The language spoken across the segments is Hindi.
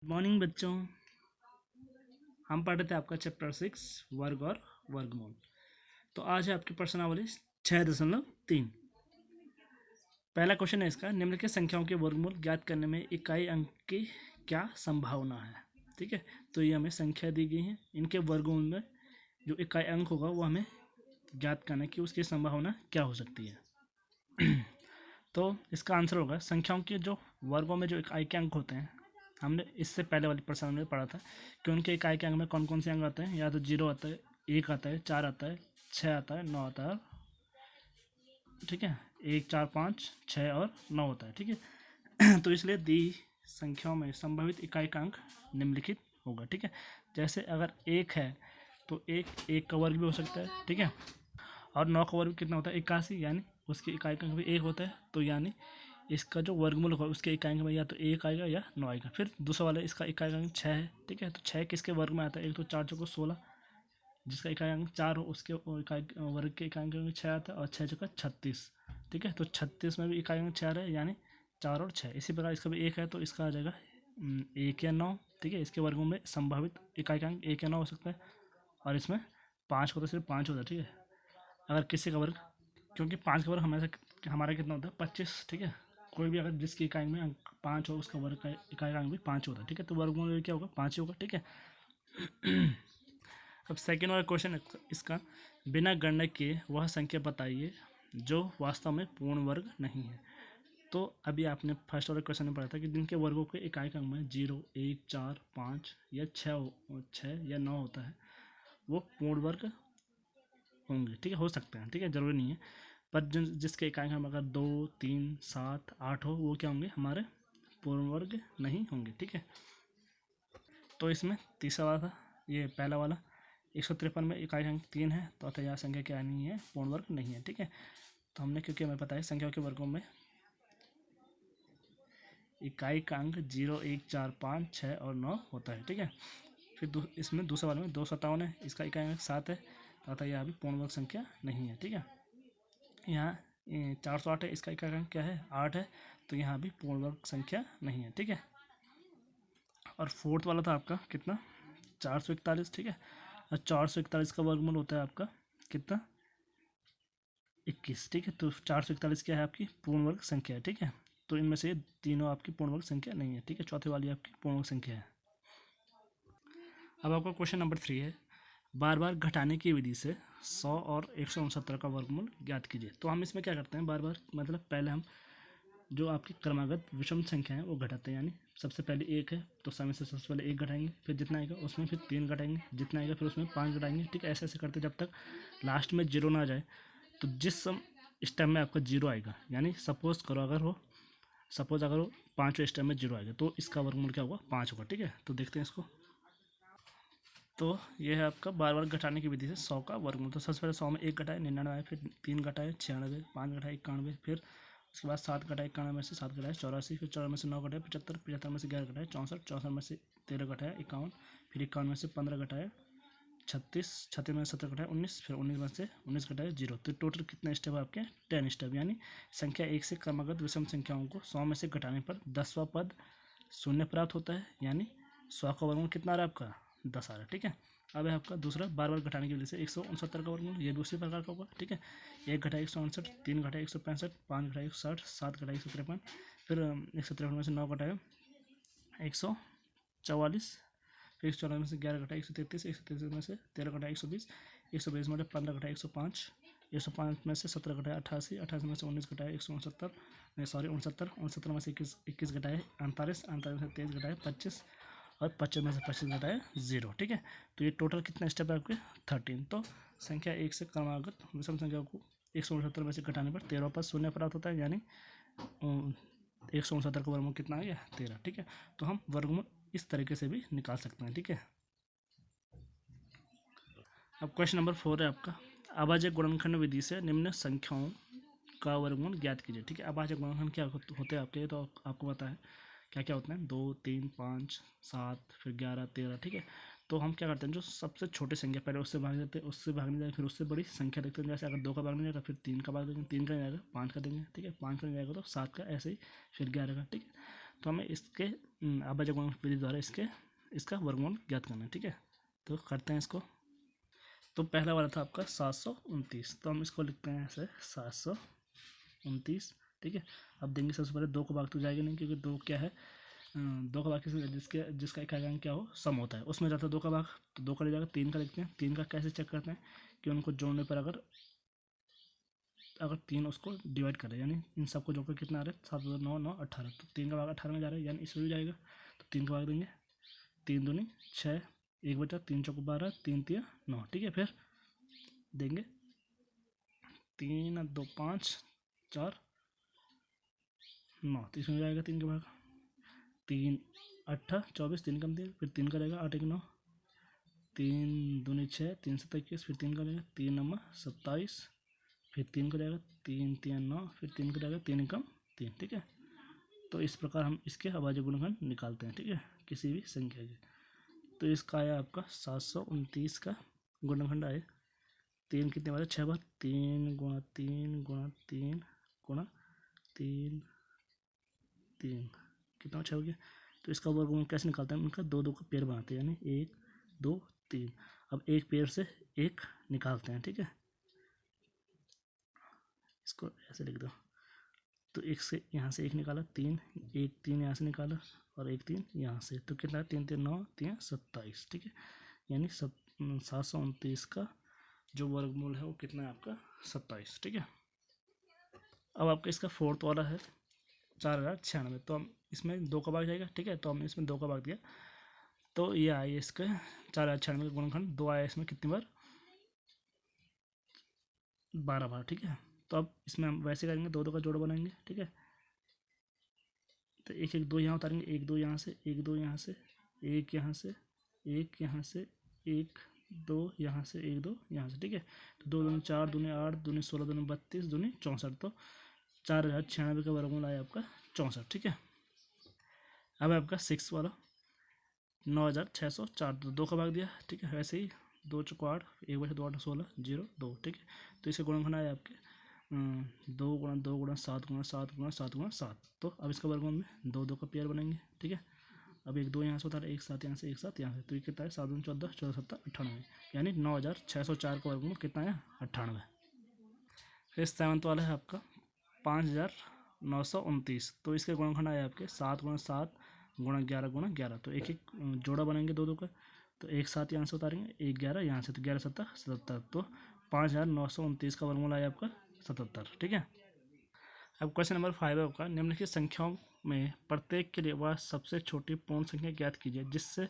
गुड मॉर्निंग बच्चों। हम पढ़ रहे थे आपका चैप्टर 6 वर्ग और वर्गमूल। तो आज है आपकी प्रश्नावली 6.3। पहला क्वेश्चन है इसका, निम्नलिखित संख्याओं के वर्गमूल ज्ञात करने में इकाई अंक की क्या संभावना है। ठीक है, तो ये हमें संख्या दी गई है, इनके वर्गमूल में जो इकाई अंक होगा वो हमें ज्ञात करने की उसकी संभावना क्या हो सकती है। तो इसका आंसर होगा संख्याओं के जो वर्गों में जो इकाई के अंक होते हैं, हमने इससे पहले वाली प्रश्न में पढ़ा था कि उनके इकाई के अंक में कौन कौन से अंक आते हैं। या तो 0 आता है, 1 आता है, 4 आता है, 6 आता है, 9 आता है। ठीक है, 1, 4, 5, 6 और 9 होता है। ठीक है, तो इसलिए दी संख्याओं में संभावित इकाई का अंक निम्नलिखित होगा। ठीक है, जैसे अगर 1 है तो 1 का वर्ग भी हो सकता है। ठीक है, और 9 का वर्ग कितना होता है 81, यानी उसकी इकाई का अंक भी 1 होता है। तो यानी इसका जो वर्गमूल होगा उसके इकाई अंक में या तो 1 आएगा या 9 आएगा। फिर दूसरा वाला इसका इकाई अंक 6 है। ठीक है, तो 6 किसके वर्ग में आता है, एक तो 4 चौको 16, जिसका इकाई अंक 4 हो उसके इकाई वर्ग के इकाई अंक में 6 आता है, और 6 चौका 36। ठीक है, तो 36 में भी इकाई अंक 4 है, यानी 4 और 6। इसी प्रकार इसका भी 1 है तो इसका आ जाएगा 1 या 9। ठीक है, इसके वर्गों में संभावित इकाई का अंक 1 या 9 हो सकता है, और इसमें 5 को तो सिर्फ 5 होता है। ठीक है, अगर किसी का वर्ग, क्योंकि 5 का वर्ग हमारा कितना होता है 25। ठीक है, कोई भी अगर जिसकी इकाई में अंक 5 हो उसका वर्ग का इकाई का अंक भी 5 होता है। ठीक है, तो वर्गमूल क्या होगा 5 ही होगा। ठीक है, अब सेकेंड वाला क्वेश्चन इसका, बिना गणना किए वह संख्या बताइए जो वास्तव में पूर्ण वर्ग नहीं है। तो अभी आपने फर्स्ट वाले क्वेश्चन में पढ़ा था कि जिनके वर्गों के इकाई का अंक में 0, 1, 4, 5 या 6 या 9 होता है वो पूर्ण वर्ग होंगे। ठीक है, हो सकते हैं। ठीक है, जरूरी नहीं है, पर जिसके इकाई हम अगर 2, 3, 7, 8 हो वो क्या होंगे, हमारे पूर्ण वर्ग नहीं होंगे। ठीक है, तो इसमें तीसरा वाला था, ये पहला वाला 153 में इकाई अंक 3 है, तो अतः यह संख्या क्या नहीं है, पूर्ण वर्ग नहीं है। ठीक है, तो हमने, क्योंकि हमें पता है संख्याओं के वर्गों में इकाई का अंक 0, 1, 4, 5, 6 और 9 होता है। ठीक है, फिर इसमें दूसरे वाले में 257 है, इसका इकाई अंक 7 है, तो अतः यह भी पूर्ण वर्ग संख्या नहीं है। ठीक है, यहाँ 408 है, इसका इकाई अंक क्या है 8 है, तो यहाँ भी पूर्ण वर्ग संख्या नहीं है। ठीक है, और फोर्थ वाला था आपका कितना 441। ठीक है, और 441 का वर्गमूल होता है आपका कितना 21। ठीक है, तो 441 क्या है आपकी पूर्ण वर्ग संख्या है। ठीक है, तो इनमें से तीनों आपकी पूर्ण वर्ग संख्या नहीं है। ठीक है, चौथे वाली आपकी पूर्ण वर्ग संख्या है। अब आपका क्वेश्चन नंबर 3 है, बार बार घटाने की विधि से 100 और 169 का वर्गमूल ज्ञात कीजिए। तो हम इसमें क्या करते हैं, बार बार मतलब पहले हम जो आपकी क्रमागत विषम संख्या है वो घटाते हैं। यानी सबसे पहले 1 है तो समय से सबसे पहले 1 घटाएंगे, फिर जितना आएगा उसमें फिर 3 घटाएंगे, जितना आएगा फिर उसमें 5 घटाएंगे। ठीक है, ऐसे ऐसे करते जब तक लास्ट में 0 ना आ जाए। तो जिस स्टेप में आपका 0 आएगा, यानी सपोज अगर वो 5वें स्टेप में 0 आएगा तो इसका वर्गमूल क्या होगा 5 होगा। ठीक है, तो देखते हैं इसको। तो ये है आपका बार बार घटाने की विधि से 100 का वर्गमूल। तो सबसे पहले 100 में 1 घटाए 99 आए, फिर 3 घटाए 96, 5 घटाए 91, फिर उसके बाद 7 घटाए 91 में से 7 घटाए 84, फिर 84 में से 9 घटाए 75, 75 में से 11 घटाए 64, 64 में से 13 घटाए 51, फिर 51 में से 15 घटाए 36, 36 में से 17 घटाए 19, फिर 19 में से 19 घटाए 0। तो टोटल कितने स्टेप आपके 10 स्टेप। यानी संख्या 1 से क्रमागत विषम संख्याओं को 100 में से घटाने पर 10वां पद शून्य प्राप्त होता है, यानी 100 का वर्गमूल कितना आ रहा है आपका 10 आ रहा है। ठीक है, अब है आपका दूसरा बार बार घटाने की वजह से 169 का वर्गमूल, ये भी उसी प्रकार का होगा। ठीक है, 1 घटाए 169, 3 घटाए 165, 5 घटाए 160, 7 घटाए 153, फिर 153 में से 9 घटाए 144, फिर 144 में से 11 घटाए 133, 133 में से 13 घटाए 120, 120 में 15 घटाए 105, 105 में से 17 घटाए 88, 88 में से 19 घटाए 169, नहीं सॉरी 69, 69 में से 21 घटाए 48, 48 में से 23 घटाए 25, और 25 में से 25 घटाए 0। ठीक है, तो ये टोटल कितने स्टेप है आपके 13। तो संख्या 1 से क्रमागत विषम संख्या को 169 में से घटाने पर 13 पर शून्य प्राप्त होता है, यानी 169 का वर्गमूल कितना आ गया 13। ठीक है, तो हम वर्गमूल इस तरीके से भी निकाल सकते हैं। ठीक है, अब क्वेश्चन नंबर 4 है आपका, अभाज्य गुणनखंड विधि से निम्न संख्याओं का वर्गमूल ज्ञात कीजिए। ठीक है, अभाज्य गुणनखंड क्या होते हैं आपके, तो आपको पता है क्या क्या होते हैं 2, 3, 5, 7, फिर 11, 13। ठीक है, तो हम क्या करते हैं जो सबसे छोटी संख्या पहले उससे भाग देते हैं, उससे भागने जाएगा फिर उससे बड़ी संख्या देखते हैं। जैसे अगर 2 का भागने जाएगा फिर 3 का भाग देंगे, 3 का नहीं जाएगा 5 का देंगे। ठीक है, 5 का नहीं जाएगा तो 7 का, ऐसे ही फिर 11 का। ठीक है, तो हमें इसके अभाज्य गुणन विधि द्वारा इसका वर्गमूल ज्ञात करना है। ठीक है, तो करते हैं इसको। तो पहला वाला था आपका 729, तो हम इसको लिखते हैं ऐसे 729। ठीक है, अब देंगे सबसे पहले 2 को भाग तो जाएगा नहीं, क्योंकि 2 क्या है, 2 का भाग जिसका इकाइयांक क्या हो सम होता है, उसमें जाता है 2 का भाग, तो 2 का ले जाएगा, 3 का लिखते हैं। 3 का कैसे चेक करते हैं कि उनको जोड़ने पर अगर 3 उसको डिवाइड करें, यानी इन सबको जोड़कर कितना आ रहा है 7 9 9 18, तो 3 का भाग 18 में जा रहा है, यानी इसमें भी जाएगा, तो 3 का भाग देंगे, 3 दूनी 6, 1 बचा, 3 चौको 12, 3 तिया 9। ठीक है, फिर देंगे 3 2 5 4 9, तो इसमें जाएगा 3 का भाग, 3 8 24, 3 कम 3, फिर 3 करेगा 8 1 9, 3 दूनी 6, 3 7 21, फिर 3 करेगा 3 9 27, फिर 3 करेगा 3 3 9, फिर 3 करेगा 3 कम 3। ठीक है, तो इस प्रकार हम इसके अभाज्य गुणनखंड निकालते हैं। ठीक है, किसी भी संख्या के। तो इसका आया आपका 729 का गुणनखंड आए 3 कितने बार, 6 बार, 3 गुणा 3 गुणा 3 गुणा 3 3 कितना 6 हो गया। तो इसका वर्गमूल कैसे निकालते हैं, उनका 2 2 का पेयर बनाते हैं, यानी 1 2 3। अब एक पेयर से 1 निकालते हैं। ठीक है, इसको ऐसे लिख दो, तो एक से यहाँ से 1 निकाला, 3 1 3 यहाँ से निकाला, और 1 3 यहाँ से, तो कितना 3 3 9 3 27। ठीक है, यानी 729 का जो वर्गमूल है वो कितना है आपका 27। ठीक है, अब आपका इसका फोर्थ वाला है 4096, तो हम इसमें 2 का भाग जाएगा। ठीक है, तो हमने इसमें 2 का भाग दिया, तो ये आए इसका 4096 का गुणनखंड 2 आया, इसमें कितनी बार 12 बार। ठीक है, तो अब इसमें हम वैसे करेंगे, 2 2 का जोड़ बनाएंगे। ठीक है, तो 1 1 2 यहाँ उतारेंगे, 1 2 यहाँ से, 1 2 यहाँ से, 1 यहाँ से, 1 यहाँ से, 1 2 यहाँ से, 1 2 यहाँ से। ठीक है, तो 2 दूनी 4 दूनी 8 दूनी 16 दूनी 32 दूनी 64, तो 4096 का वर्गमूल आया आपका 64। ठीक है, अब आपका 6 वाला 9604, तो 2 का भाग दिया। ठीक है, वैसे ही 2 चौको 8, 1 बचे 2 8 16 0 2। ठीक है, तो इसके गुणनखंड आया आपके 2 गुणा 2 गुणा 7 गुणा 7 गुणा 7 गुणा 7। तो अब इसका वर्गमूल में 2 2 का पेयर बनेंगे। ठीक है, अब 1 2 यहाँ से उतारा, 1 7 यहाँ से, 1 7 यहाँ से, तो ये कितना है 7 दूनी 14 14 7 98, यानी 9604 का वर्गमूल कितना है 98। फिर 7th वाला है आपका 5929, तो इसके गुणनखंड आए आपके 7 गुणा 7 गुणा 11 गुणा 11, तो एक एक जोड़ा बनाएंगे 2 2 का, तो 1 7 यहाँ से उतारेंगे, 1 11 यहाँ से, तो 11 7 77, तो 5929 का वर्गमूल आया आपका 77। ठीक है, अब क्वेश्चन नंबर 5 है आपका, निम्नलिखित संख्याओं में प्रत्येक के लिए वह सबसे छोटी पूर्ण संख्या ज्ञात कीजिए जिससे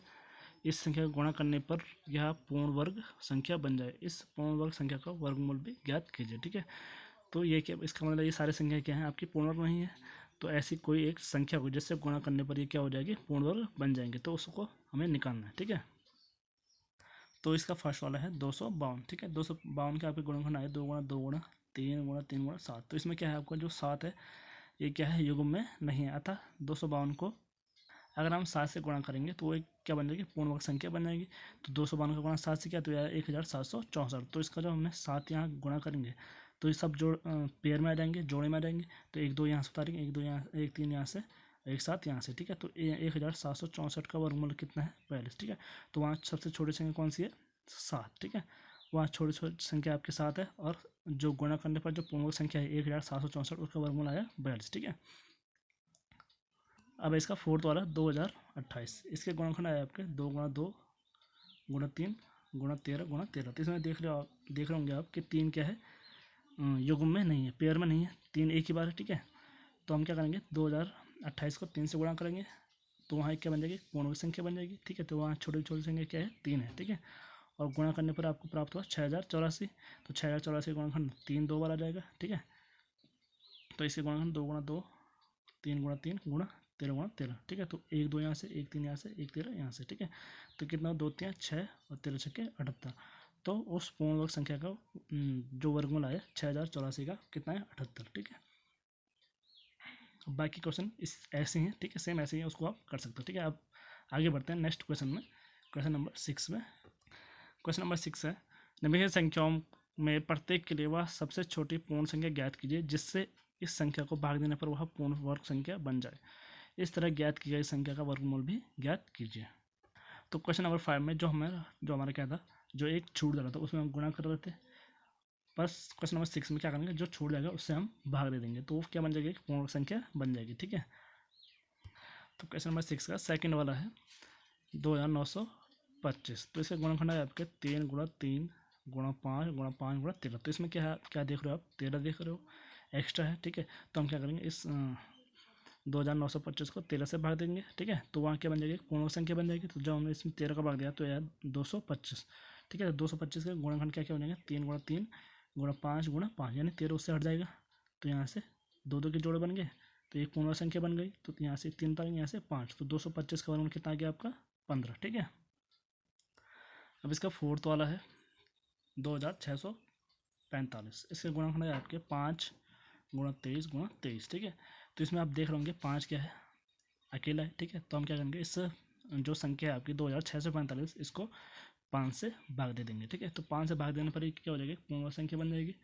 इस संख्या को गुणा करने पर यह पूर्ण वर्ग संख्या बन जाए। इस पूर्ण वर्ग संख्या का वर्गमूल भी ज्ञात कीजिए। ठीक है, तो ये क्या, इसका मतलब ये सारी संख्या क्या है आपकी पूर्ण वर्ग नहीं है, तो ऐसी कोई एक संख्या को जिससे गुणा करने पर ये क्या हो जाएगी पूर्ण वर्ग बन जाएंगे, तो उसको हमें निकालना है। ठीक है, तो इसका फर्स्ट वाला है 252। ठीक है, 252 के आपके गुणनखंड आए 2 गुणा 2 गुणा 3 गुणा 3 गुणा 7, तो इसमें क्या है आपका जो 7 है ये क्या है युग्म में नहीं है, अतः 252 को अगर हम 7 से गुणा करेंगे तो वो एक क्या बन जाएगी पूर्ण वर्ग संख्या बन जाएगी। तो 252 का गुणा 7 से क्या, तो यार 1764, तो इसका जो हमने 7 यहाँ गुणा करेंगे तो ये सब जोड़ पेयर में आ जाएंगे, जोड़े में आ जाएंगे, तो 1 2 यहाँ से उतारेंगे, 1 2 यहाँ, 1 3 यहाँ से, 1 7 यहाँ से। ठीक है, तो 1764 का वर्गमूल कितना है 42। ठीक है, तो वहाँ सबसे छोटी संख्या कौन सी है 7। ठीक है, वहाँ छोटी छोटी संख्या आपके 7 है, और जो गुणा करने पर जो पूर्ण वर्ग संख्या है 1764, उसका वर्गमूल आया 42। ठीक है, अब इसका फोर्थ वाला 2028, इसके गुणनखंड आया आपके 2 गुणा 2 गुणा 3 गुणा 13 गुणा 13, तो इसमें देख रहे होंगे आप कि 3 क्या है युग्म में नहीं है, पेयर में नहीं है, 3 एक ही बार है। ठीक है, तो हम क्या करेंगे 2028 को 3 से गुणा करेंगे, तो वहाँ क्या बन जाएगी पूर्ण वर्ग संख्या बन जाएगी। ठीक है, तो वहाँ छोटी छोटी संख्या क्या है 3 है। ठीक है, और गुणा करने पर आपको प्राप्त हुआ 6084, तो 6084 गुणनखंड 3 2 बार आ जाएगा। ठीक है, तो इसके गुणनखंड 2 गुणा 2 3 गुणा 3 गुणा 13 गुणा 13। ठीक है, तो 1 2 यहाँ से, 1 3 यहाँ से, 1 13 यहाँ से। ठीक है, तो कितना 2 3 6 और 13 6 78, तो उस पूर्ण वर्ग संख्या का जो वर्गमूल आया 6084 का कितना है 78। ठीक है, बाकी क्वेश्चन इस ऐसे हैं। ठीक है, सेम ऐसे ही उसको आप कर सकते हो। ठीक है, अब आगे बढ़ते हैं नेक्स्ट क्वेश्चन में, क्वेश्चन नंबर 6 में। क्वेश्चन नंबर 6 है, निम्नलिखित संख्याओं में प्रत्येक के लिए वह सबसे छोटी पूर्ण संख्या ज्ञात कीजिए जिससे इस संख्या को भाग देने पर वह पूर्ण वर्ग संख्या बन जाए। इस तरह ज्ञात की गई संख्या का वर्गमूल भी ज्ञात कीजिए। तो क्वेश्चन नंबर 5 में जो हमारा क्या था, जो एक छूट जा रहा था उसमें हम गुणा कर रहे थे। बस क्वेश्चन नंबर 6 में क्या करेंगे, जो छूट जाएगा उससे हम भाग दे देंगे, तो वो क्या बन जाएगी, एक पूर्ण संख्या बन जाएगी। ठीक है, तो क्वेश्चन नंबर 6 का सेकंड वाला है 2925। तो इसका गुणनखंड है आपके 3 गुणा 3 गुणा 5 गुणा 5 गुणा 13। तो इसमें क्या है, क्या देख रहे हो आप, 13 देख रहे हो, एक्स्ट्रा है। ठीक है, तो हम क्या करेंगे, इस 2925 को 13 से भाग देंगे। ठीक है, तो वहाँ क्या बन जाएगी, पूर्ण संख्या बन जाएगी। तो जब हमने इसमें 13 का भाग दिया तो यार 225। ठीक है, तो 225 का गुणनखंड क्या क्या हो जाएगा, 3 गुणा 3 गुणा 5 गुणा 5, यानी 13 उससे हट जाएगा। तो यहाँ से दो दो के जोड़े बन गए, तो एक पूर्ण संख्या बन गई। तो यहाँ से 3 था, यहाँ से 5, तो 225 का वर्गमूल कितना आ गया आपका, 15। ठीक है, अब इसका फोर्थ वाला है 2645। इसके गुणनखंड है आपके 5 गुणा 23 गुणा 23। ठीक है, तो इसमें आप देख रहे होंगे 5 क्या है, अकेला है। ठीक है, तो हम क्या करेंगे, इस जो संख्या है आपकी 2645, इसको 5 से भाग दे देंगे। ठीक है, तो 5 से भाग देने पर क्या हो जाएगी, पूर्ण संख्या बन जाएगी।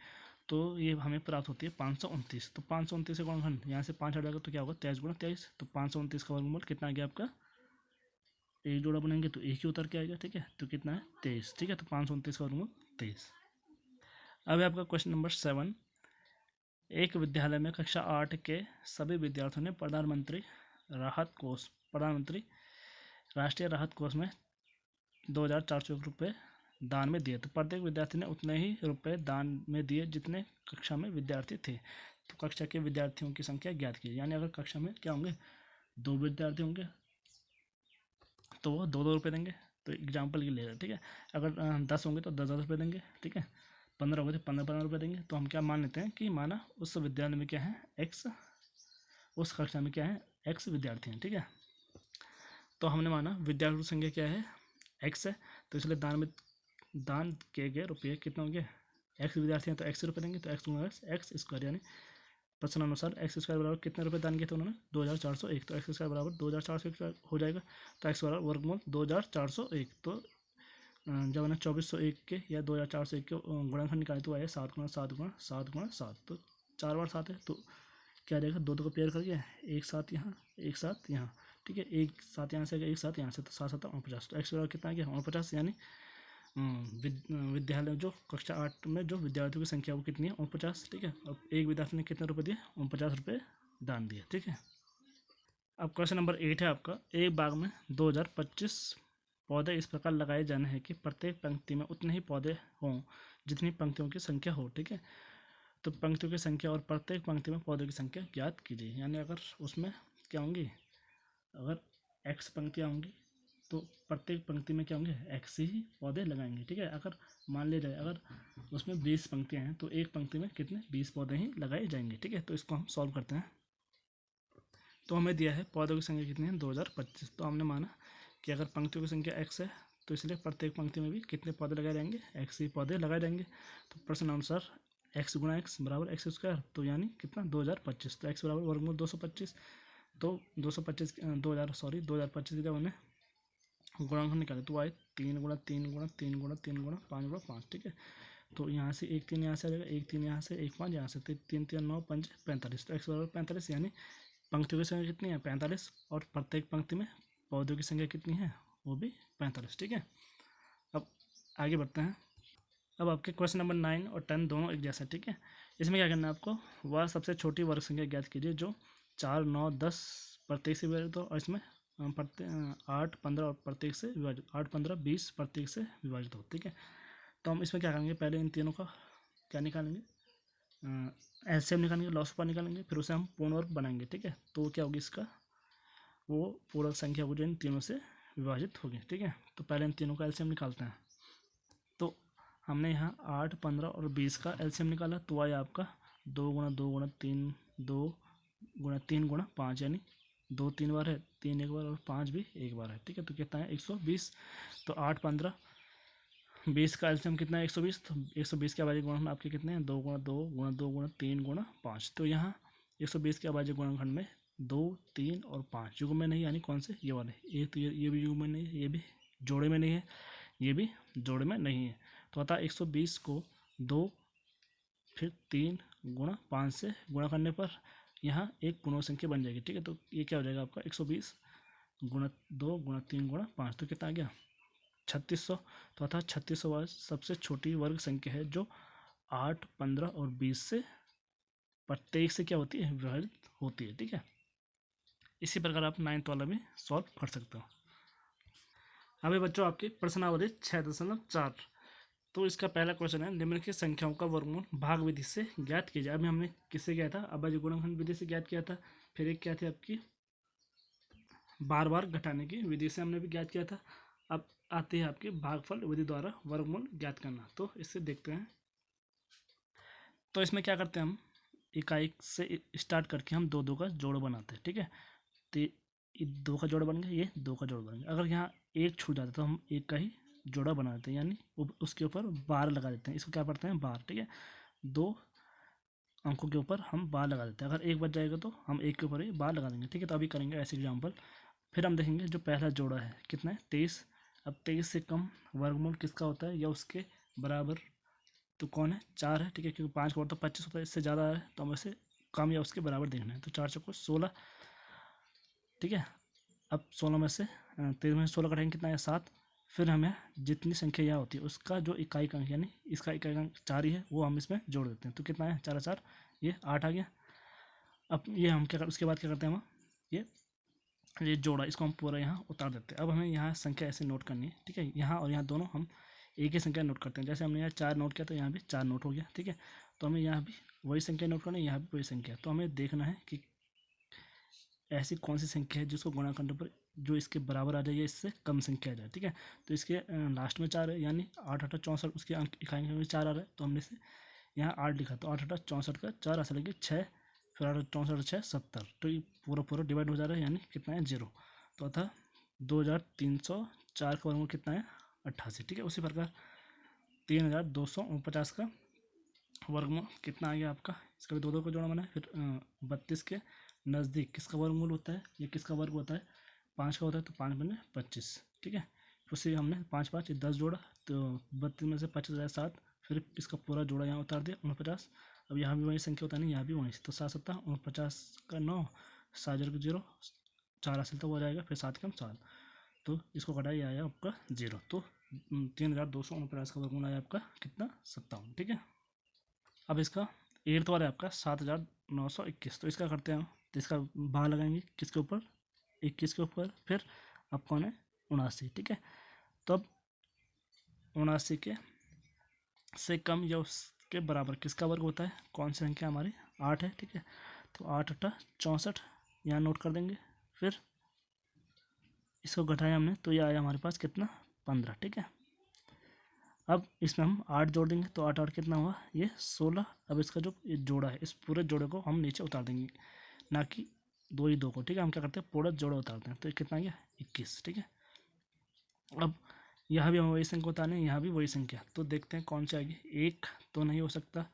तो ये हमें प्राप्त होती है 529। तो 529 का गुणनखंड, यहाँ से 5 हट जाएगा तो क्या होगा, 23 गुणा 23। तो 529 का वर्गमूल कितना आ गया आपका, एक जोड़ा बनेंगे तो एक ही उतर के आएगा। ठीक है, तो कितना है, 23। ठीक है, तो 529 का वर्गमूल 23। अब है आपका क्वेश्चन नंबर 7। एक विद्यालय में कक्षा 8 के सभी विद्यार्थियों ने प्रधानमंत्री राष्ट्रीय राहत कोष में 2401 रुपये दान में दिए। तो प्रत्येक विद्यार्थी ने उतने ही रुपए दान में दिए जितने कक्षा में विद्यार्थी थे। तो कक्षा के विद्यार्थियों की संख्या ज्ञात कीजिए। यानी अगर कक्षा में क्या होंगे, 2 विद्यार्थी होंगे तो वो 2-2 रुपये देंगे। तो एग्जाम्पल के लिए, ठीक है, अगर 10 होंगे तो 10-10 रुपये देंगे। ठीक है, 15 होंगे तो 15-15 रुपये देंगे। तो हम क्या मान लेते हैं कि माना उस विद्यालय में क्या है, एक्स, उस कक्षा में क्या है, एक्स विद्यार्थी हैं। ठीक है, तो हमने माना विद्यार्थी की संख्या क्या है, एक्स है। तो इसलिए दान किए गए रुपये कितने होंगे, एक्स विद्यार्थी हैं तो एक्स रुपये देंगे। तो एक्स स्क्वायर, यानी प्रश्न अनुसार एक्स स्क्वायर बराबर कितने रुपये दान किए थे उन्होंने, 2401। तो एक्स स्क्वायर बराबर 2401 हो जाएगा। तो एक्स बराबर वर्गमूल 2401। तो जब मैंने 2401 के या 2401 के गुणनखंड निकाले तो आया 7 गुणा 7 गुणा 7 गुणा 7। तो 4 बार 7 है, तो क्या रहेगा, 2 को पेयर करके एक साथ यहाँ एक साथ यहाँ। ठीक है, एक साथ यहाँ से एक साथ यहाँ से, तो 7 7 49। तो एक्स बराबर कितना आ गया, 49। यानी विद्यालय जो कक्षा 8 में जो विद्यार्थियों की संख्या वो कितनी है, 49। ठीक है, अब एक विद्यार्थी ने कितने रुपये दिए, 49 रुपये दान दिए। ठीक है, अब क्वेश्चन नंबर 8 है आपका, एक बाग में 2025 पौधे इस प्रकार लगाए जाने हैं कि प्रत्येक पंक्ति में उतने ही पौधे हों जितनी पंक्तियों की संख्या हो। ठीक है, तो पंक्तियों की संख्या और प्रत्येक पंक्ति में पौधों की संख्या ज्ञात कीजिए। यानी अगर उसमें क्या होंगी, अगर एक्स पंक्तियाँ होंगी तो प्रत्येक पंक्ति में क्या होंगे, एक्स ही पौधे लगाएंगे। ठीक है, अगर मान लिया जाए अगर उसमें 20 पंक्तियाँ हैं तो एक पंक्ति में कितने, 20 पौधे ही लगाए जाएंगे। ठीक है, तो इसको हम सॉल्व करते हैं। तो हमें दिया है पौधों की संख्या कितनी है, 2025। तो हमने माना कि अगर पंक्तियों की संख्या एक्स है तो इसलिए प्रत्येक पंक्ति में भी कितने पौधे लगाए जाएंगे, एक्स ही पौधे लगाए जाएंगे। तो प्रश्न अनुसार एक्स गुणा एक्स बराबर एक्स स्क्वायर, तो यानी कितना, 2025। तो एक्स बराबर वर्गमूल 225। तो 2025 की जब हमने गुणनखंड निकाले तो आए 3 गुणा 3 गुणा 3 गुणा 3 गुणा 5 गुणा 5। ठीक है, तो यहाँ से 1 3 यहाँ से आ जाएगा, 1 3 यहाँ से, 1 5 यहाँ से, 3 3 9 5 45। तो एक्स बराबर 45। यानी पंक्तियों की संख्या कितनी है, 45, और प्रत्येक पंक्ति में पौधों की संख्या कितनी है, वो भी 45। ठीक है, अब आगे बढ़ते हैं। अब आपके क्वेश्चन नंबर 9 और 10 दोनों एक जैसा। ठीक है, इसमें क्या करना है आपको, वह सबसे छोटी वर्ग संख्या ज्ञात कीजिए जो 4 9 10 प्रत्येक से विभाजित हो, और इसमें 8 15 और प्रत्येक से विभाजित, 8 15 20 प्रत्येक से विभाजित हो। ठीक है, तो हम इसमें क्या करेंगे, पहले इन तीनों का क्या निकालेंगे, एलसीएम निकालेंगे, लॉस पर निकालेंगे, फिर उसे हम पूर्ण वर्ग बनाएंगे। ठीक है, तो क्या होगी इसका, वो पूर्ण संख्या हो जो इन तीनों से विभाजित होगी। ठीक है, तो पहले इन तीनों का एलसीएम निकालते हैं। तो हमने यहाँ 8 15 और 20 का एलसीएम निकाला, तो आया आपका 2 गुणा 2 गुणा 3 2 गुणा 3 गुणा 5, यानी 2 3 बार है, 3 एक बार और 5 भी एक बार है। ठीक है, तो कितना है, 120। तो 8 15 20 का एलसीएम कितना है, 120। तो 120 के अभाज्य गुणनखंड आपके कितने हैं, 2 गुणा 2 गुणा 2 गुणा 3 गुणा 5। तो यहाँ 120 के अभाज्य गुणनखंड में 2 3 और 5 युग्म में नहीं, यानी कौन से, ये वाले, ये तो ये भी युग्म में नहीं है, ये भी जोड़े में नहीं है, ये भी जोड़े में नहीं है। तो अतः 120 को 2 फिर 3 गुणा 5 से गुणा करने पर यहाँ एक पूर्ण संख्या बन जाएगी, ठीक है। तो ये क्या हो जाएगा आपका 120 गुणा 2 गुणा 3 गुणा 5, तो कितना आ गया 3600। तो अर्थात 3600 सबसे छोटी वर्ग संख्या है जो 8, 15 और 20 से प्रत्येक से क्या होती है, विभाजित होती है, ठीक है। इसी प्रकार आप 9th वाला भी सॉल्व कर सकते हो। अभी बच्चों आपकी प्रश्नावली 6.4। तो इसका पहला क्वेश्चन है, निम्नलिखित संख्याओं का वर्गमूल भाग विधि से ज्ञात कीजिए। अभी हमने किससे किया था, अभाज्य गुणनखंड विधि से ज्ञात किया था। फिर एक क्या थी आपकी, बार बार घटाने की विधि से हमने भी ज्ञात किया था। अब आती है आपकी भागफल विधि द्वारा वर्गमूल ज्ञात करना। तो इससे देखते हैं। तो इसमें क्या करते हैं, हम इकाई से स्टार्ट करके हम दो दो का जोड़ बनाते हैं, ठीक है। तो ये दो का जोड़ बन गया, ये दो का जोड़ बन गया। अगर यहाँ एक छूट जाता है तो हम एक का ही जोड़ा बना देते हैं, यानी उसके ऊपर बार लगा देते हैं। इसको क्या पढ़ते हैं, बार, ठीक है। दो अंकों के ऊपर हम बार लगा देते हैं। अगर एक बच जाएगा तो हम एक के ऊपर ही बार लगा देंगे, ठीक है। तो अभी करेंगे ऐसे एग्जाम्पल। फिर हम देखेंगे जो पहला जोड़ा है कितना है, 23। अब 23 से कम वर्गमूल किसका होता है या उसके बराबर तो कौन है, 4 है, ठीक है। क्योंकि 5 का तो 25 होता है, इससे ज़्यादा है तो हमें से कम या उसके बराबर देखना है। तो 4 चौको 16, ठीक है। अब 16 में से 13 में से 16 कटेंगे, कितना है 7। फिर हमें जितनी संख्या यहाँ होती है उसका जो इकाई का अंक, यानी इसका इकाई का अंक 4 ही है, वो हम इसमें जोड़ देते हैं। तो कितना है 4 4, ये 8 आ गया। अब ये हम क्या उसके बाद क्या करते हैं, हम ये जोड़ा, इसको हम पूरा यहाँ उतार देते हैं। अब हमें यहाँ संख्या ऐसे नोट करनी है, ठीक है। यहाँ और यहाँ दोनों हम एक ही संख्या नोट करते हैं। जैसे हमने यहाँ 4 नोट किया तो यहाँ भी 4 नोट हो गया, ठीक है। तो हमें यहाँ भी वही संख्या नोट करनी है, यहाँ भी वही संख्या। तो हमें देखना है कि ऐसी कौन सी संख्या है जिसको गुणा करने पर जो इसके बराबर आ जाए या इससे कम संख्या आ जाए, ठीक है। तो इसके लास्ट में 4 है, यानी 8 8 64, उसके अंक इकाई में 4 आ रहा है। तो हमने से यहाँ 8 लिखा, तो 8 8 64 का 4 ऐसा लगे 6, फिर 8 64 6 70। तो ये पूरा पूरा डिवाइड हो जा रहा है, यानी कितना है 0। तो अतः 2304 का वर्गमूल कितना है 88, ठीक है। उसी प्रकार 3249 का वर्गमूल कितना आ गया आपका, इसका भी दो दो का जोड़ा बना है। फिर 32 के नज़दीक किसका वर्गमूल होता है, ये किसका वर्ग होता है, 5 का होता है। तो 5 बने 25, ठीक है। उसी हमने 5 5 10 जोड़ा, तो 32 में से 25 जाए 7। फिर इसका पूरा जोड़ा यहाँ उतार दिया 49। अब यहाँ भी वही संख्या होता है, नहीं यहाँ भी वही। तो 7 7 49 का 9, 7 0 0, 4 हासिल तो हो जाएगा, फिर 7 कम 7। तो इसको घटाइए आया आपका 0। तो 3249 का वर्गमूल आया आपका कितना 57, ठीक है। अब इसका 8th वाला है आपका 7921। तो इसका करते हैं हम, तो इसका भाग लगाएंगे किसके ऊपर, 21 के ऊपर। फिर अब कौन है 79, ठीक है। तो अब 79 के से कम या उसके बराबर किसका वर्ग होता है, कौन सी संख्या हमारी 8 है, ठीक है। तो 8 8 64 यहाँ नोट कर देंगे। फिर इसको घटाया हमने तो ये आया हमारे पास कितना 15, ठीक है। अब इसमें हम 8 जोड़ देंगे, तो 8 8 कितना हुआ ये 16। अब इसका जो ये जोड़ा है, इस पूरे जोड़े को हम नीचे उतार देंगे, ना कि दो ही दो को, ठीक है। हम क्या करते हैं पूरा जोड़ा उतारते हैं। तो कितना गया 21, ठीक है। अब यहाँ भी हम वही संख्या उतारने हैं, यहाँ भी वही संख्या। तो देखते हैं कौन सी आएगी। एक तो नहीं हो सकता,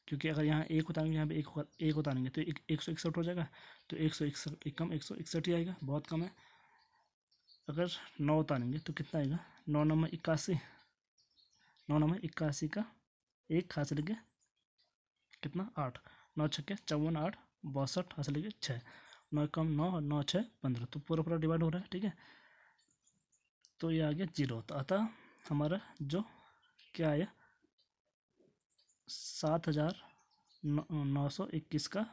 क्योंकि अगर यहाँ एक उतारेंगे यहाँ पे एक उतारेंगे तो 161 हो जाएगा। तो 161 कम 161 ही आएगा, बहुत कम है। अगर 9 उतारेंगे तो कितना आएगा, 9 9 81, 9 9 81 का एक हाथ से लेके कितना 8, 9 छक्के 54, 8 62 हाथ से लेके 6, 9 कम 9 और 9 6 15। तो पूरा पूरा डिवाइड हो रहा है, ठीक है। तो ये आ गया 0। तो अतः हमारा जो क्या आया 7921 का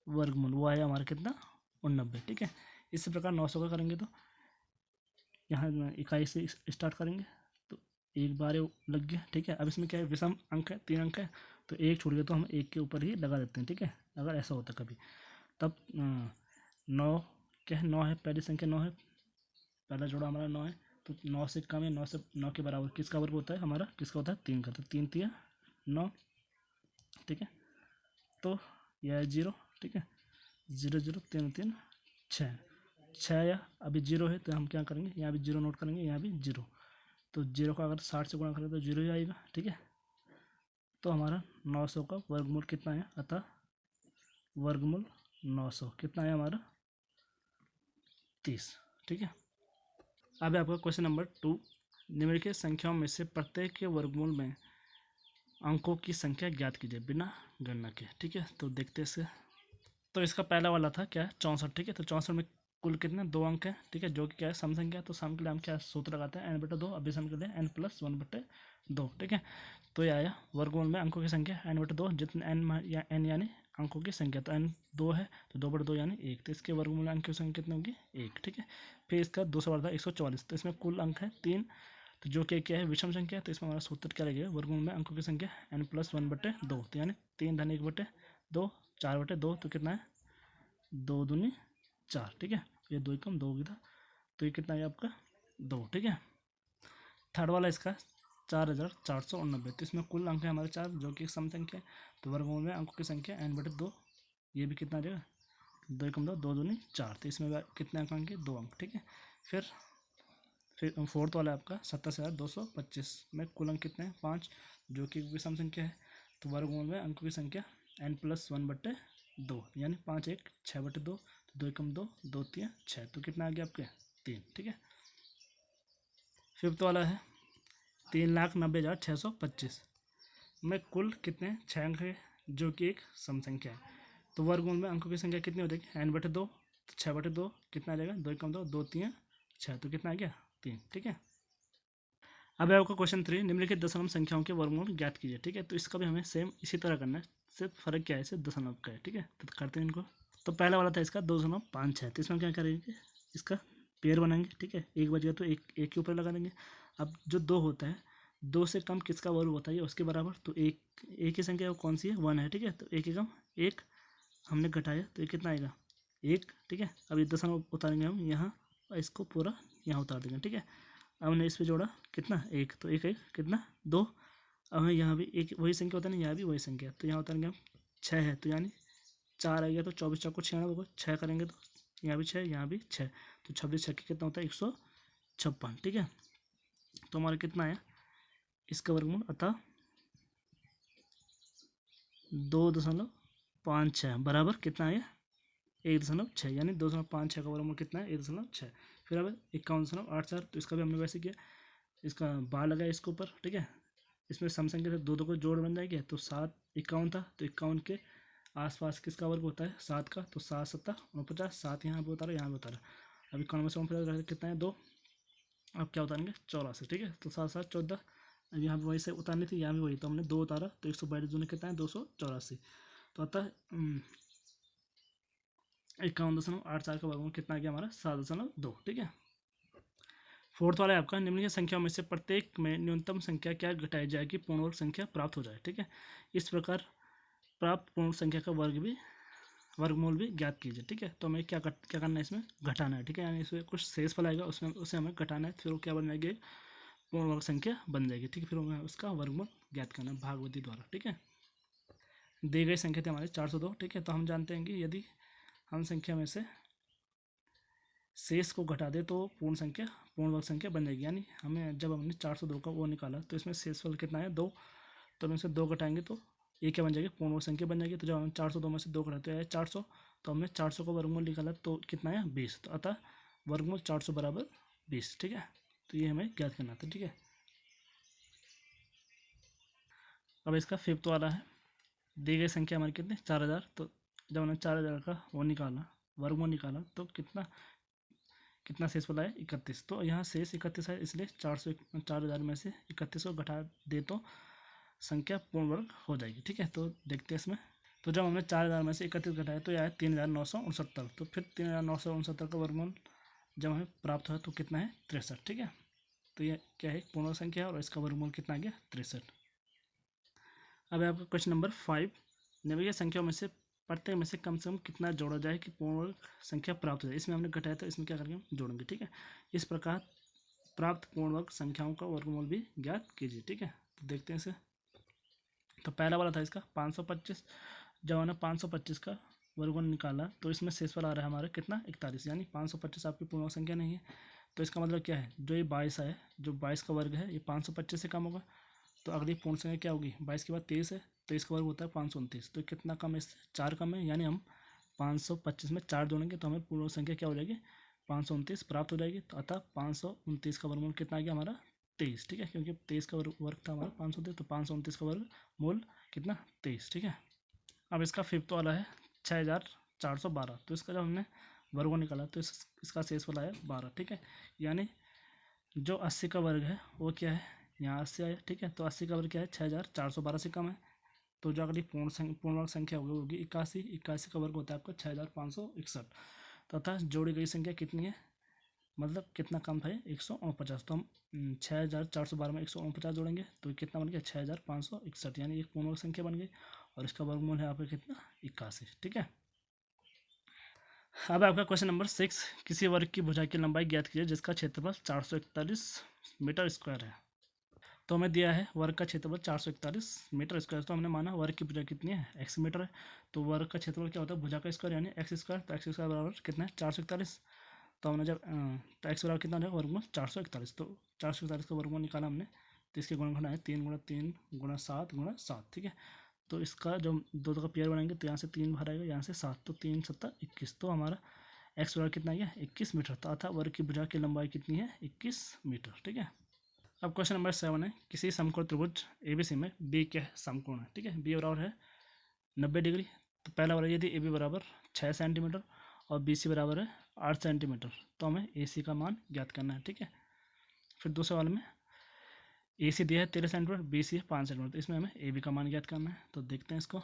वर्गमूल, वो आया हमारा कितना 89, ठीक है। इसी प्रकार 900 का करेंगे तो यहाँ इकाई से स्टार्ट करेंगे, तो एक बार लग गया, ठीक है। अब इसमें क्या है, विषम अंक है, 3 अंक है, तो एक छूट गया तो हम एक के ऊपर ही लगा देते हैं, ठीक है। अगर ऐसा होता कभी, तब 9 क्या है, 9 है, पहली संख्या 9 है, पहला जोड़ा हमारा 9 है। तो 9 से कम है, 9 से 9 के बराबर किसका वर्ग होता है हमारा, किसका होता है 3 का। तो 3 3 9, ठीक है। तो यह है 0, ठीक है। 0 0 3 3 6, 6 या अभी 0 है, तो हम क्या करेंगे, यहाँ भी 0 नोट करेंगे, यहाँ भी 0। तो 0 का अगर 60 से गुणा करें तो 0 ही आएगा, ठीक है। तो हमारा 900 का वर्गमूल कितना है, अतः वर्गमूल 900 कितना है हमारा 30, ठीक है। अब आपका क्वेश्चन नंबर 2, निम्नलिखित संख्याओं में से प्रत्येक के वर्गमूल में अंकों की संख्या ज्ञात कीजिए बिना गणना के, ठीक है। तो देखते हैं इसे। तो इसका पहला वाला था क्या है 64, ठीक है। तो 64 में कुल कितने 2 अंक है, ठीक है, जो कि क्या है सम संख्या। तो सम के लिए हम क्या सूत्र लगाते हैं n/2, अभिसम के लिए n+1/2, ठीक है। तो ये आया वर्गमूल में अंकों की संख्या n/2, जितने n यानी अंकों की संख्या, तो n 2 है तो 2/2 यानी 1, तो इसके वर्गमूल में अंकों की संख्या कितनी होगी 1, ठीक है। फिर इसका दूसरा वाला था 144, तो इसमें कुल अंक है 3, तो जो कि क्या है विषम संख्या, तो इसमें हमारा सूत्र क्या लगेगा वर्गमूल में अंकों की संख्या n+1/2, तो यानी 3-1/2, 4/2, तो कितना है 2 दूनी 4, ठीक है। ये 2 कम 2 था, तो ये कितना है आपका 2, ठीक है। थर्ड वाला इसका 4489, तो इसमें कुल अंक है हमारे 4, जो कि सम संख्या है। तो वर्गमूल में अंकों की संख्या n/2, ये भी कितना आ जाएगा 2 कम 2, 2 दूनी 4, तो इसमें कितने अंक आएंगे 2 अंक, ठीक है। फिर फोर्थ वाला है आपका 27225 में कुल अंक कितने हैं 5, जो कि विषम संख्या है। तो वर्गमूल में अंकों की संख्या n+1/2, यानी 5 1 6/2, तो 2 कम 2, 2 3 6, तो कितना आ गया आपके 3, ठीक है। फिफ्थ वाला है 3,90,625 में कुल कितने 6 अंक है, जो कि एक सम संख्या है। तो वर्गमूल में अंकों की संख्या कितनी हो जाएगी n/2, 6/2, कितना आ जाएगा 2 कम 2, 2 3 6, तो कितना आ गया 3, ठीक है। अब आपका क्वेश्चन 3, निम्नलिखित दशमलव संख्याओं के वर्गमूल ज्ञात कीजिए, ठीक है। तो इसका भी हमें सेम इसी तरह करना है, सिर्फ फर्क क्या है इसे दशमलव का है, ठीक है। तो करते हैं इनको। तो पहला वाला था इसका 2.56, तो इसमें क्या करेंगे इसका पेयर बनाएंगे, ठीक है। एक बच गया तो एक के ऊपर लगा देंगे। अब जो 2 होता है, 2 से कम किसका वर्ग होता है उसके बराबर, तो एक की संख्या कौन सी है 1 है, ठीक है। तो 1 के कम 1 हमने घटाया, तो ये कितना आएगा 1, ठीक है। अब ये दशमलव उतारेंगे हम यहाँ, इसको पूरा यहाँ उतार देंगे, ठीक है। अब हमने इस पे जोड़ा कितना 1, तो 1 कितना 2, अब हमें यहाँ भी एक वही संख्या होता है ना, यहाँ भी वही संख्या, तो यहाँ उतारेंगे हम 6 है, तो यानी 4 आ गया, तो 24 चौको 96 को 6 करेंगे तो यहाँ भी 6, यहाँ भी 6, तो 26 6 कितना होता है 156, ठीक है। तो हमारा कितना आया इसका वर्गमूल, अतः 2.56 बराबर कितना आया 1.6, यानी 2.56 का वर्गमूल कितना है 1.6। फिर अब 51.84, तो इसका भी हमने वैसे किया, इसका बार लगाया इसके ऊपर, ठीक है। इसमें सम संख्या से 2 को जोड़ बन जाएगी, तो 7 51 था, तो 51 के आसपास किसका वर्ग होता है 7 का, तो 7 7 49, 7 यहाँ पे उतारा यहाँ पे उतारा। अब 91 से 49 कितना है 2, अब क्या उतारेंगे 84, ठीक है। तो 7 7 14, अब यहाँ पे वही से उतारनी थी, यहाँ भी वही, तो हमने 2 उतारा, तो 142 दूनी कितना है 284, तो अतः 51.84 का वर्गमूल कितना आ गया हमारा 7.2, ठीक है। फोर्थ वाला है आपका निम्नलिखित संख्याओं में से प्रत्येक में न्यूनतम संख्या क्या घटाई जाए कि पूर्ण वर्ग संख्या प्राप्त हो जाए, ठीक है। इस प्रकार प्राप्त पूर्ण संख्या का वर्गमूल भी ज्ञात कीजिए, ठीक है। तो हमें क्या करना है इसमें घटाना है, ठीक है। यानी इसमें कुछ शेष फल आएगा, उसमें उसे हमें घटाना है, फिर वो क्या बन जाएगी पूर्ण वर्ग संख्या बन जाएगी, ठीक है। फिर हमें उसका वर्गमूल ज्ञात करना है भागवती द्वारा, ठीक है। दी गई संख्या थी हमारे 402, ठीक है। तो हम जानते हैं कि यदि हम संख्या में से शेष को घटा दे तो पूर्ण वर्ग संख्या बन जाएगी। यानी हमें जब हमने 402 का वो निकाला, तो इसमें शेषफल कितना है 2, तो हम इसमें 2 घटाएंगे तो ये क्या बन जाएगी पूर्ण वर्ग संख्या बन जाएगी। तो जब हम 402 में से 2 घटाते हैं 400, तो हमने 400 का वर्गमूल निकाला, तो कितना है 20, तो अतः वर्गमूल 400 बराबर 20, ठीक है। तो ये हमें ज्ञात करना था, ठीक है। अब इसका फिफ्थ वाला है, दी गई संख्या हमारी कितनी 4000, तो जब हमने 4000 का वो निकाला वर्गमूल निकाला, तो कितना शेष वाला है 31, तो यहाँ शेष 31 है, इसलिए 4000 में से 31 को घटा दे तो संख्या पूर्ण वर्ग हो जाएगी, ठीक है। तो देखते हैं इसमें, तो जब हमने 4000 में से 31 घटाया तो यह है 3969, तो फिर 3969 का वर्गमूल जब हमें प्राप्त हुआ तो कितना है 63, ठीक है। तो यह क्या है पूर्ण संख्या है और इसका वर्गमूल कितना आ गया 63। अब आपका क्वेश्चन नंबर 5, निम्नलिखित संख्याओं में से प्रत्येक में से कम कितना जोड़ा जाए कि पूर्ण वर्ग संख्या प्राप्त हो जाए। इसमें हमने घटाया, तो इसमें क्या करेंगे हम जोड़ेंगे, ठीक है। इस प्रकार प्राप्त पूर्ण वर्ग संख्याओं का वर्गमूल भी ज्ञात कीजिए, ठीक है। तो देखते हैं इसे। तो पहला वाला था इसका 525, जब हमने 525 का वर्गमूल निकाला, तो इसमें शेषफल आ रहा है हमारा कितना 41, यानी 525 आपकी पूर्ण वर्ग संख्या नहीं है। तो इसका मतलब क्या है, जो ये 22 है, जो 22 का वर्ग है, ये 525 से कम होगा, तो अगली पूर्ण संख्या क्या होगी 22 के बाद 23 है, तो इसका वर्ग होता है 529, तो कितना कम है इससे 4 कम है, यानी हम 525 में 4 जोड़ेंगे तो हमें पूर्ण संख्या क्या हो जाएगी 529 प्राप्त हो जाएगी। तो अतः 529 का वर्गमूल कितना आ गया हमारा 23, ठीक है, क्योंकि 23 का वर्ग था हमारा 529, तो 529 का वर्ग मूल कितना 23, ठीक है। अब इसका फिफ्थ वाला है 412। तो इसका जब हमने वर्ग निकाला तो इसका शेषफल आया 12, ठीक है। यानी जो 80 का वर्ग है वो क्या है, यहाँ 80 आया, ठीक है। तो 80 का वर्ग क्या है, 6412 से कम है। तो जो अगली पूर्ण वर्ग संख्या होगी 81। 81 का वर्ग होता है आपका 6561। तथा जोड़ी गई संख्या कितनी है, मतलब कितना कम था, 149। तो हम 6412 में 149 जोड़ेंगे तो कितना बन गया, 6561, यानी एक पूर्ण वर्ग संख्या बन गई। और इसका वर्गमूल है आपका कितना, 81, ठीक है। अब आपका क्वेश्चन नंबर 6, किसी वर्ग की भुजा की लंबाई ज्ञात कीजिए जिसका क्षेत्रफल 441 मीटर स्क्वायर है। तो हमें दिया है वर्ग का क्षेत्रफल 441 मीटर स्क्वायर। तो हमने माना वर्ग की भुजा कितनी है, x मीटर है। तो वर्ग का क्षेत्रफल क्या होता है, भुजा का स्क्वायर यानी एक्स स्क्वायर। तो एक्स स्क्वायर बराबर कितना है, 441। तो हमने जब तो एक्स बराबर कितना हो जाएगा, वर्गमूल 441। तो 441 का वर्गमूल निकाला हमने, तो इसके गुणनखंड है 3 × 3 × 7 × 7, ठीक है। तो इसका जब दो का पेयर बनाएंगे तो यहाँ से 3 बाहर आएगा, यहाँ से 7, तो 3 × 7 = 21। तो हमारा एक्स बराबर कितना आ गया, 21 मीटर। तो अर्थात वर्ग की भुजा की लंबाई कितनी है, 21 मीटर, ठीक है। अब क्वेश्चन नंबर 7 है, किसी समकोण त्रिभुज ABC में B क्या है, समकोण है, ठीक है। B बराबर है 90 डिग्री। तो पहला वाला यदि AB बराबर 6 सेंटीमीटर और BC बराबर है 8 सेंटीमीटर, तो हमें AC का मान ज्ञात करना है, ठीक है। फिर दूसरे वाले में AC दिया है 13 सेंटीमीटर, BC है 5 सेंटीमीटर, तो इसमें हमें AB का मान ज्ञात करना है। तो देखते हैं इसको।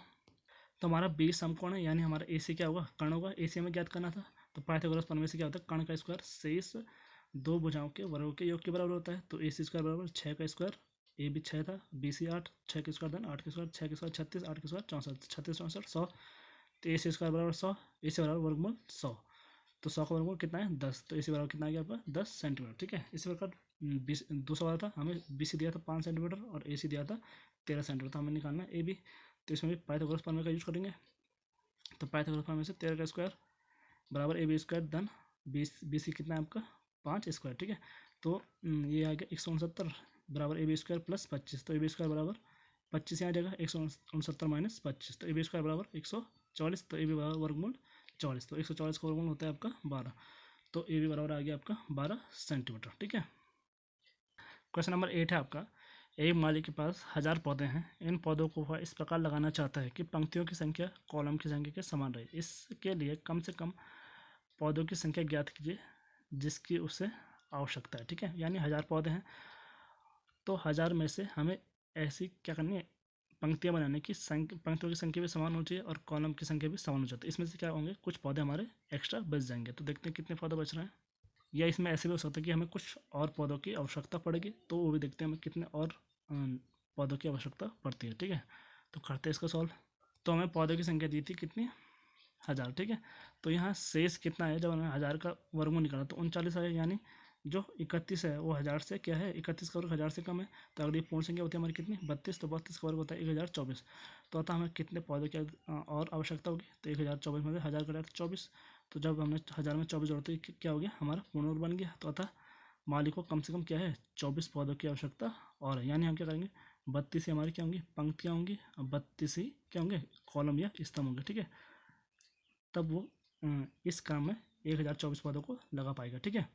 तो हमारा B समकोण है, यानी हमारा AC क्या होगा, कर्ण होगा। AC हमें ज्ञात करना था। तो पाइथागोरस प्रमेय से क्या होता है, कर्ण का स्क्वायर शेष दो भुजाओं के वर्गों के योग के बराबर होता है। तो AC स्क्वायर बराबर 6 का स्क्वायर, AB 6 था, BC 8, 6 के स्क्वायर धन 8 के स्क्वायर, 6 के स्क्वायर 36, 8 के स्क्वायर 64, 36 64 100। तो AC स्क्वायर बराबर 100, AC बराबर वर्गमूल 100। तो 100 का वर्गमूल कितना है, 10। तो AC बराबर कितना आ गया आपका, 10 सेंटीमीटर, ठीक है। इसी प्रकार दूसरा वाला था, हमें BC दिया था 5 सेंटीमीटर और AC दिया था 13 सेंटीमीटर। तो हमें निकालना है AB। तो इसमें भी पाइथागोरस प्रमेय का यूज करेंगे। तो पाइथागोरस प्रमेय से 13 का स्क्वायर बराबर AB स्क्वायर धन BC कितना है आपका 5 स्क्वायर, ठीक है। तो ये आ गया 169 बराबर AB स्क्वायर प्लस 25। तो AB स्क्वायर बराबर 25 यहाँ आ जाएगा, 169 माइनस 25। तो AB स्क्वायर बराबर 144। तो AB बराबर वर्गमूल 44। तो 144 का वर्गमूल होता है आपका 12। तो AB बराबर आ गया आपका 12 सेंटीमीटर, ठीक है। क्वेश्चन नंबर 8 है आपका, एक माली के पास 1000 पौधे हैं। इन पौधों को वह इस प्रकार लगाना चाहता है कि पंक्तियों की संख्या कॉलम की संख्या के समान रहे। इसके लिए कम से कम पौधों की संख्या ज्ञात कीजिए जिसकी उसे आवश्यकता है, ठीक है। यानी 1000 पौधे हैं, तो 1000 में से हमें ऐसी क्या करनी है, पंक्तियाँ बनाने की पंक्तियों की संख्या भी समान होनी चाहिए और कॉलम की संख्या भी समान होनी चाहिए। इसमें से क्या होंगे, कुछ पौधे हमारे एक्स्ट्रा बच जाएंगे। तो देखते हैं कितने पौधे बच रहे हैं। या इसमें ऐसे भी हो सकता है कि हमें कुछ और पौधों की आवश्यकता पड़ेगी, तो वो भी देखते हैं हमें कितने और पौधों की आवश्यकता पड़ती है, ठीक है। तो करते हैं इसको सॉल्व। तो हमें पौधों की संख्या दी थी कितनी, 1000, ठीक है। तो यहाँ शेष कितना है, जब हमें 1000 का वर्गमूल निकाला तो 39 आया, यानी जो 31 है वो 1000 से क्या है, 31 का वर्ग 1000 से कम है। तो अगली पूर्ण संख्या होती है हमारी कितनी, 32। तो 32 का वर्ग होता है 1024। तो अतः हमें कितने पौधे की और आवश्यकता होगी, तो 1024 में से 1000 कटा 24। तो जब हमने 1000 में 24 जोड़ते क्या हो गया, हमारा पूर्ण वर्ग बन गया। तो अतः मालिक को कम से कम क्या है, 24 पौधों की आवश्यकता और है। यानी हम क्या करेंगे, 32 ही हमारी क्या होंगी, पंक्तियाँ होंगी, और 32 ही क्या होंगे, कॉलम या स्तंभ होंगे, ठीक है। तब वो इस क्रम में 1024 पौधों को लगा पाएगा, ठीक है।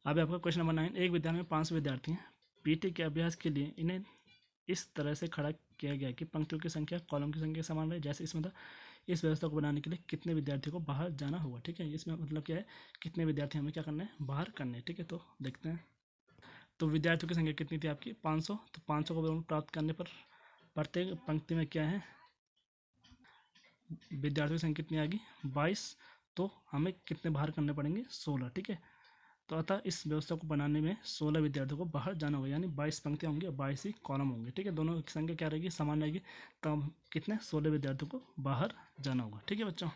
अब आपका क्वेश्चन नंबर 9, एक विद्यालय में 500 विद्यार्थी हैं। पीटी के अभ्यास के लिए इन्हें इस तरह से खड़ा किया गया कि पंक्तियों की संख्या कॉलम की संख्या समान रहे, जैसे इसमें था। इस व्यवस्था को बनाने के लिए कितने विद्यार्थियों को बाहर जाना होगा, ठीक है। इसमें मतलब क्या है, कितने विद्यार्थी हमें क्या करना है, बाहर करने, ठीक है। तो देखते हैं। तो विद्यार्थियों की संख्या कितनी थी आपकी, 500। तो 500 को प्राप्त करने पर प्रत्येक पंक्ति में क्या है, विद्यार्थियों की संख्या कितनी आ गई, 22। तो हमें कितने बाहर करने पड़ेंगे, 16, ठीक है। तो अतः इस व्यवस्था को बनाने में 16 विद्यार्थियों को बाहर जाना होगा, यानी 22 पंक्तियाँ होंगी और 22 ही कॉलम होंगे, ठीक है। दोनों की संख्या क्या रहेगी, समान रहेगी। तो कितने, 16 विद्यार्थियों को बाहर जाना होगा, ठीक है बच्चों।